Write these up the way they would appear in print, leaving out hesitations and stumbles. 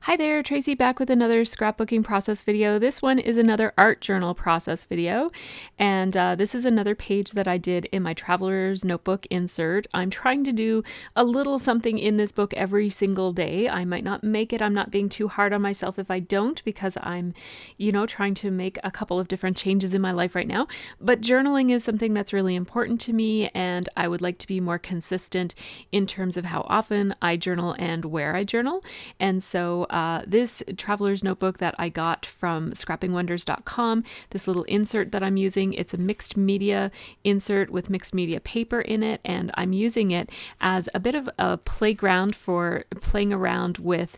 Hi there, Tracy back with another scrapbooking process video. This one is another art journal process video, and this is another page that I did in my Traveler's Notebook insert. I'm trying to do a little something in this book every single day. I might not make it. I'm not being too hard on myself if I don't, because I'm, trying to make a couple of different changes in my life right now. But journaling is something that's really important to me, and I would like to be more consistent in terms of how often I journal and where I journal. And so this Traveler's Notebook that I got from scrappingwonders.com, this little insert that I'm using, it's a mixed media insert with mixed media paper in it, and I'm using it as a bit of a playground for playing around with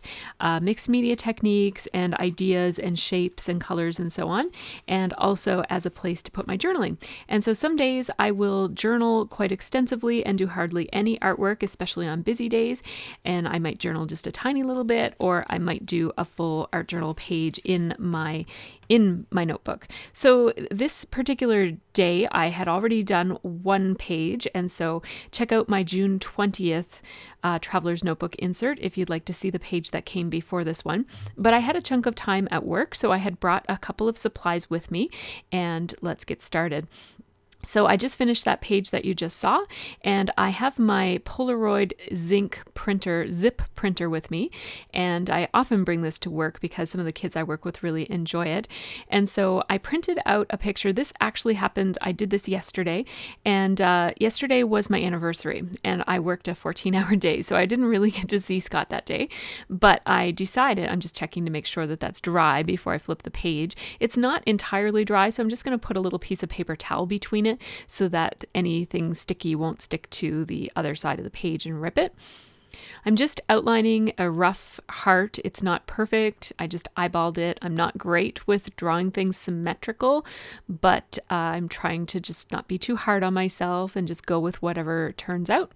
mixed media techniques and ideas and shapes and colors and so on, and also as a place to put my journaling. And so some days I will journal quite extensively and do hardly any artwork, especially on busy days, and I might journal just a tiny little bit, or I might do a full art journal page in my notebook. So this particular day I had already done one page, and so check out my June 20th Traveler's Notebook insert if you'd like to see the page that came before this one. But I had a chunk of time at work, so I had brought a couple of supplies with me, and let's get started. So I just finished that page that you just saw, and I have my Polaroid zip printer with me, and I often bring this to work because some of the kids I work with really enjoy it. And so I printed out a picture. This actually happened, I did this yesterday, and yesterday was my anniversary, and I worked a 14-hour day, so I didn't really get to see Scott that day, but I decided, I'm just checking to make sure that that's dry before I flip the page. It's not entirely dry, so I'm just going to put a little piece of paper towel between it so that anything sticky won't stick to the other side of the page and rip it. I'm just outlining a rough heart. It's not perfect. I just eyeballed it. I'm not great with drawing things symmetrical, but I'm trying to just not be too hard on myself and just go with whatever turns out.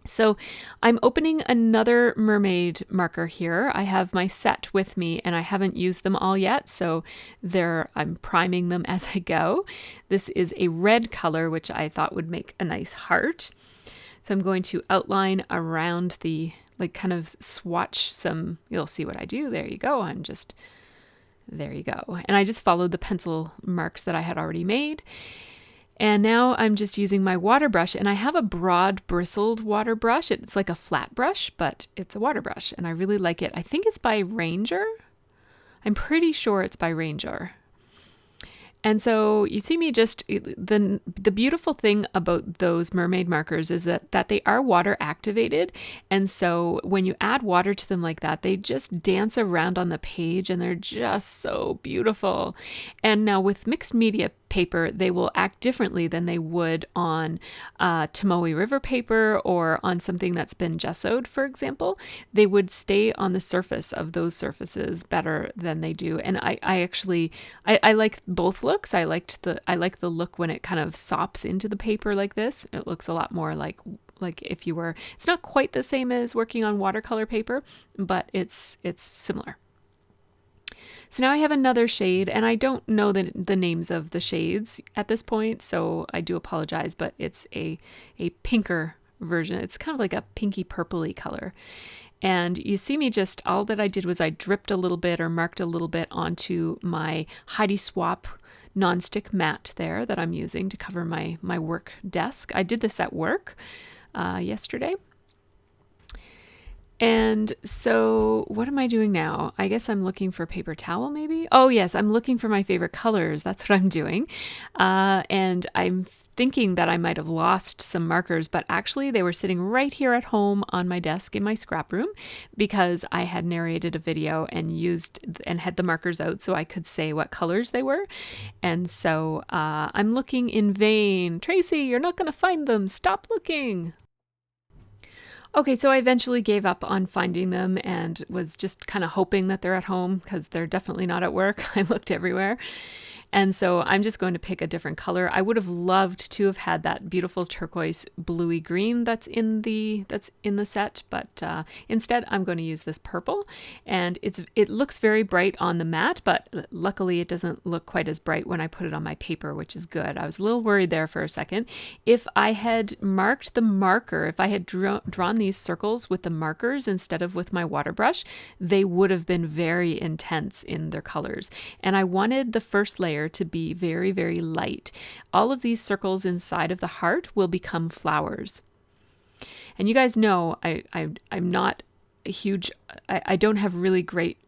So I'm opening another mermaid marker here. I have my set with me and I haven't used them all yet, so I'm priming them as I go. This is a red color, which I thought would make a nice heart. So I'm going to outline around kind of swatch some, you'll see what I do. There you go. There you go. And I just followed the pencil marks that I had already made. And now I'm just using my water brush, and I have a broad bristled water brush. It's like a flat brush, but it's a water brush, and I really like it. I think it's by Ranger. I'm pretty sure it's by Ranger. And so you see me the beautiful thing about those mermaid markers is that they are water activated. And so when you add water to them like that, they just dance around on the page and they're just so beautiful. And now with mixed media paper, they will act differently than they would on Tomoe River paper or on something that's been gessoed, for example. They would stay on the surface of those surfaces better than they do. And I actually like both looks. I like the look when it kind of sops into the paper like this. It looks a lot more like if you were, it's not quite the same as working on watercolor paper, but it's similar. So now I have another shade, and I don't know the names of the shades at this point, so I do apologize, but it's a pinker version. It's kind of like a pinky purpley color. And you see me all that I did was I dripped a little bit or marked a little bit onto my Heidi Swap nonstick mat there that I'm using to cover my work desk. I did this at work yesterday. And so what am I doing now? I guess I'm looking for paper towel maybe? Oh yes, I'm looking for my favorite colors. That's what I'm doing. And I'm thinking that I might have lost some markers, but actually they were sitting right here at home on my desk in my scrap room because I had narrated a video and had the markers out so I could say what colors they were. And so I'm looking in vain. Tracy, you're not going to find them. Stop looking. Okay, so I eventually gave up on finding them and was just kind of hoping that they're at home because they're definitely not at work. I looked everywhere. And so I'm just going to pick a different color. I would have loved to have had that beautiful turquoise bluey green that's in the set, but instead I'm going to use this purple, and it looks very bright on the mat, but luckily it doesn't look quite as bright when I put it on my paper, which is good. I was a little worried there for a second. If I had marked the marker, if I had drawn these circles with the markers instead of with my water brush, they would have been very intense in their colors. And I wanted the first layer to be very, very light. All of these circles inside of the heart will become flowers. And you guys know I'm not a huge, I don't have really great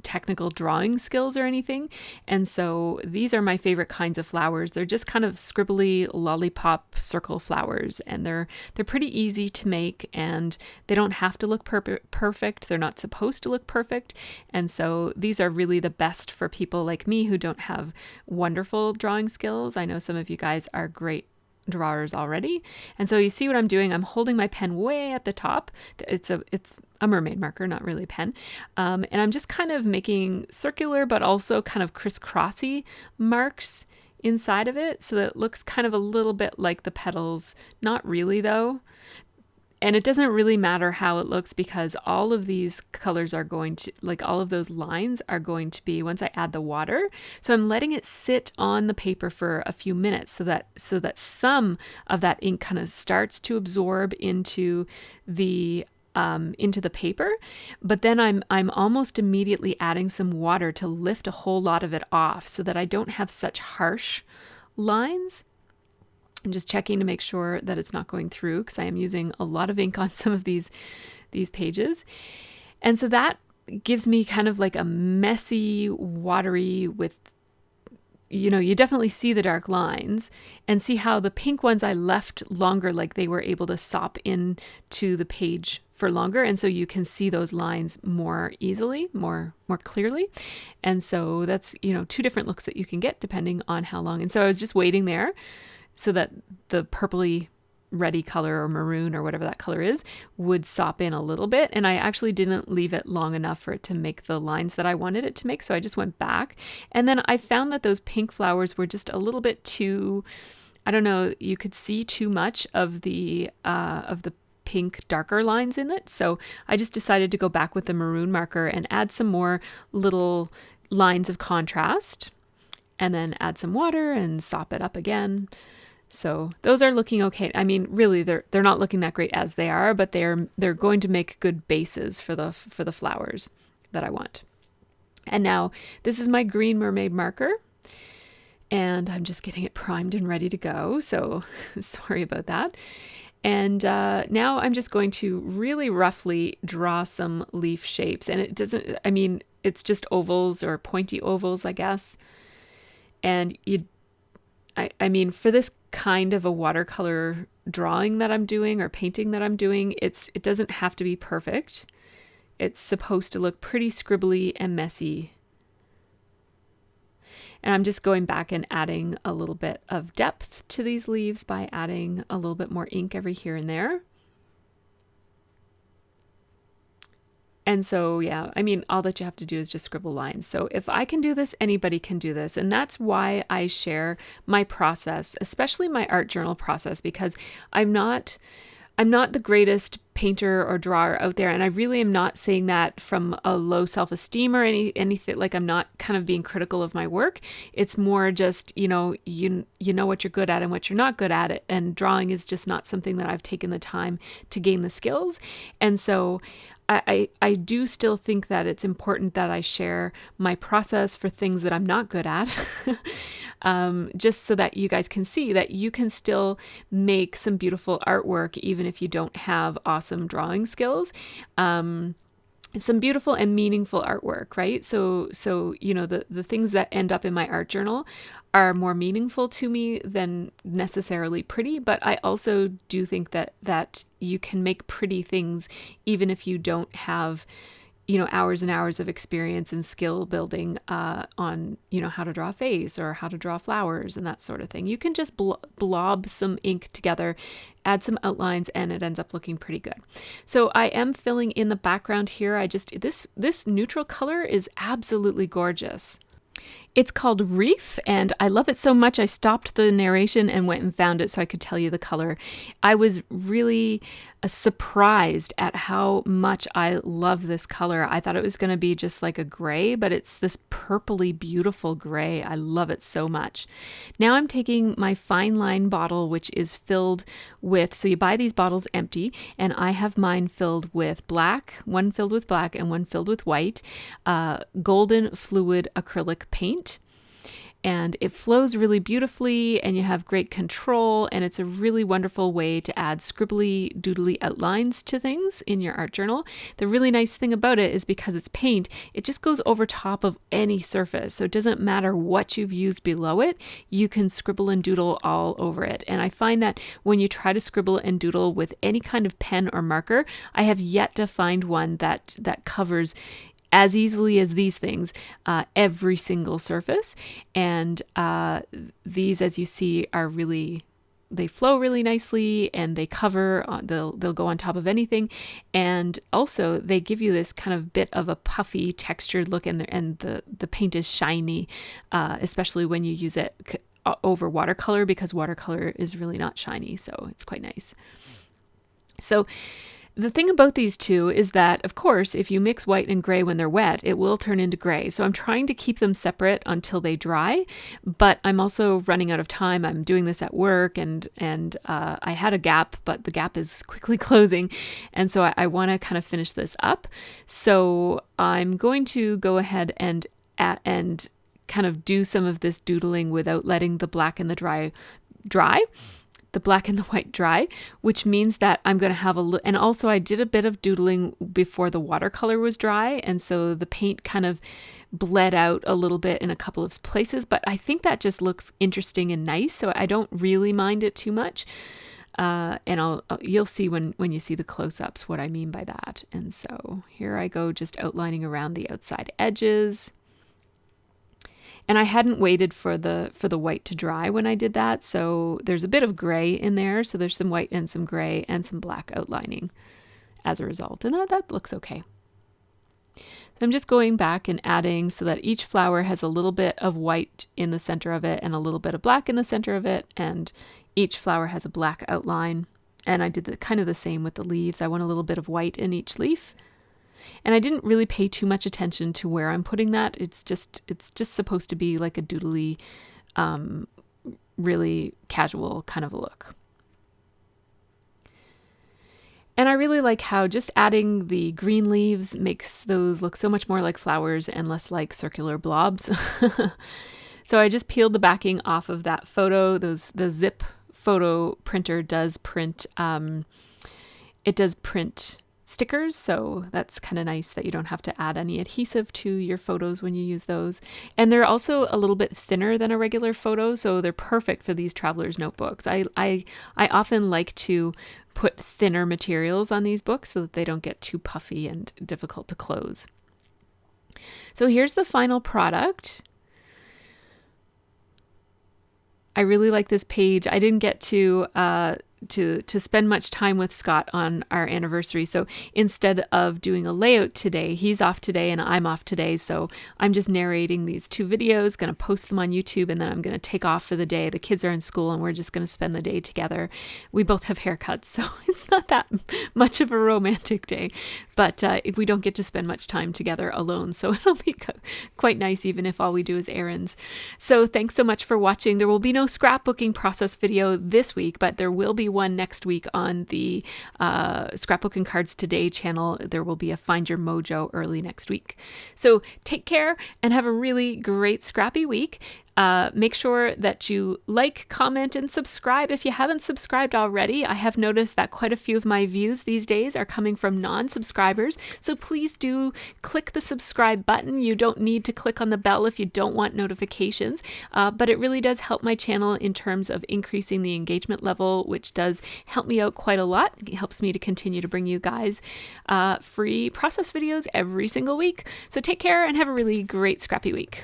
technical drawing skills or anything. And so these are my favorite kinds of flowers. They're just kind of scribbly lollipop circle flowers, and they're pretty easy to make, and they don't have to look perfect. They're not supposed to look perfect. And so these are really the best for people like me who don't have wonderful drawing skills. I know some of you guys are great drawers already. And so you see what I'm doing. I'm holding my pen way at the top. It's a mermaid marker, not really a pen. And I'm just kind of making circular, but also kind of crisscrossy marks inside of it, so that it looks kind of a little bit like the petals. Not really though. And it doesn't really matter how it looks, because all of these colors are going to, like all of those lines are going to be once I add the water. So I'm letting it sit on the paper for a few minutes so that some of that ink kind of starts to absorb into the paper. But then I'm almost immediately adding some water to lift a whole lot of it off, so that I don't have such harsh lines. I'm just checking to make sure that it's not going through, because I am using a lot of ink on some of these pages. And so that gives me kind of like a messy, watery with, you definitely see the dark lines, and see how the pink ones I left longer, like they were able to sop into the page for longer. And so you can see those lines more easily, more clearly. And so that's, two different looks that you can get depending on how long. And so I was just waiting there so that the purpley reddy color or maroon or whatever that color is would sop in a little bit. And I actually didn't leave it long enough for it to make the lines that I wanted it to make. So I just went back. And then I found that those pink flowers were just a little bit too, I don't know, you could see too much of the pink darker lines in it. So I just decided to go back with the maroon marker and add some more little lines of contrast, and then add some water and sop it up again. So those are looking okay. I mean, really, they're not looking that great as they are, but they're going to make good bases for the flowers that I want. And now this is my green mermaid marker, and I'm just getting it primed and ready to go. So sorry about that. And now I'm just going to really roughly draw some leaf shapes, and it's just ovals or pointy ovals, I guess. And I mean, for this kind of a watercolor drawing that I'm doing or painting that I'm doing, it doesn't have to be perfect. It's supposed to look pretty scribbly and messy. And I'm just going back and adding a little bit of depth to these leaves by adding a little bit more ink every here and there. And so, yeah, I mean, all that you have to do is just scribble lines. So if I can do this, anybody can do this. And that's why I share my process, especially my art journal process, because I'm not the greatest painter or drawer out there. And I really am not saying that from a low self-esteem or anything. Like, I'm not kind of being critical of my work. It's more just, you know what you're good at and what you're not good at. And drawing is just not something that I've taken the time to gain the skills. And so I do still think that it's important that I share my process for things that I'm not good at, just so that you guys can see that you can still make some beautiful artwork even if you don't have awesome drawing skills. Some beautiful and meaningful artwork, right? So the things that end up in my art journal are more meaningful to me than necessarily pretty, but I also do think that you can make pretty things even if you don't have hours and hours of experience and skill building on how to draw a face or how to draw flowers and that sort of thing. You can just blob some ink together, add some outlines, and it ends up looking pretty good. So I am filling in the background here. This neutral color is absolutely gorgeous. It's called Reef, and I love it so much I stopped the narration and went and found it so I could tell you the color. I was really surprised at how much I love this color. I thought it was going to be just like a gray, but it's this purpley beautiful gray. I love it so much. Now I'm taking my fine line bottle, which is filled with, so you buy these bottles empty, and I have mine filled with black, one filled with black and one filled with white, golden fluid acrylic paint. And it flows really beautifully, and you have great control, and it's a really wonderful way to add scribbly, doodly outlines to things in your art journal. The really nice thing about it is because it's paint, it just goes over top of any surface, so it doesn't matter what you've used below it, you can scribble and doodle all over it. And I find that when you try to scribble and doodle with any kind of pen or marker, I have yet to find one that covers as easily as these things, every single surface. And these, as you see, are really, they flow really nicely, and they cover, they'll go on top of anything. And also they give you this kind of bit of a puffy textured look, and the paint is shiny, especially when you use it over watercolor, because watercolor is really not shiny. So it's quite nice. So the thing about these two is that, of course, if you mix white and gray when they're wet, it will turn into gray. So I'm trying to keep them separate until they dry, but I'm also running out of time. I'm doing this at work, and I had a gap, but the gap is quickly closing. And so I want to kind of finish this up. So I'm going to go ahead and kind of do some of this doodling without letting the black and the black and the white dry, which means that I'm going to have and also I did a bit of doodling before the watercolor was dry, and so the paint kind of bled out a little bit in a couple of places, but I think that just looks interesting and nice, so I don't really mind it too much. And you'll see when you see the close-ups what I mean by that. And so here I go, just outlining around the outside edges. And I hadn't waited for the white to dry when I did that, so there's a bit of gray in there. So there's some white and some gray and some black outlining as a result, and that looks okay. So I'm just going back and adding so that each flower has a little bit of white in the center of it and a little bit of black in the center of it, and each flower has a black outline. And I did kind of the same with the leaves. I want a little bit of white in each leaf. And I didn't really pay too much attention to where I'm putting that. It's just supposed to be like a doodly, really casual kind of a look. And I really like how just adding the green leaves makes those look so much more like flowers and less like circular blobs. So I just peeled the backing off of that photo. The zip photo printer does print, it does print stickers, so that's kind of nice that you don't have to add any adhesive to your photos when you use those. And they're also a little bit thinner than a regular photo, so they're perfect for these traveler's notebooks. I often like to put thinner materials on these books so that they don't get too puffy and difficult to close. So here's the final product. I really like this page. I didn't get to spend much time with Scott on our anniversary. So instead of doing a layout today, he's off today and I'm off today. So I'm just narrating these two videos, going to post them on YouTube, and then I'm going to take off for the day. The kids are in school and we're just going to spend the day together. We both have haircuts, so it's not that much of a romantic day, but we don't get to spend much time together alone. So it'll be quite nice, even if all we do is errands. So thanks so much for watching. There will be no scrapbooking process video this week, but there will be one next week on the Scrapbook and Cards Today channel. There will be a Find Your Mojo early next week. So take care and have a really great scrappy week. Make sure that you like, comment, and subscribe if you haven't subscribed already. I have noticed that quite a few of my views these days are coming from non-subscribers, so please do click the subscribe button. You don't need to click on the bell if you don't want notifications, but it really does help my channel in terms of increasing the engagement level, which does help me out quite a lot. It helps me to continue to bring you guys free process videos every single week. So take care and have a really great scrappy week.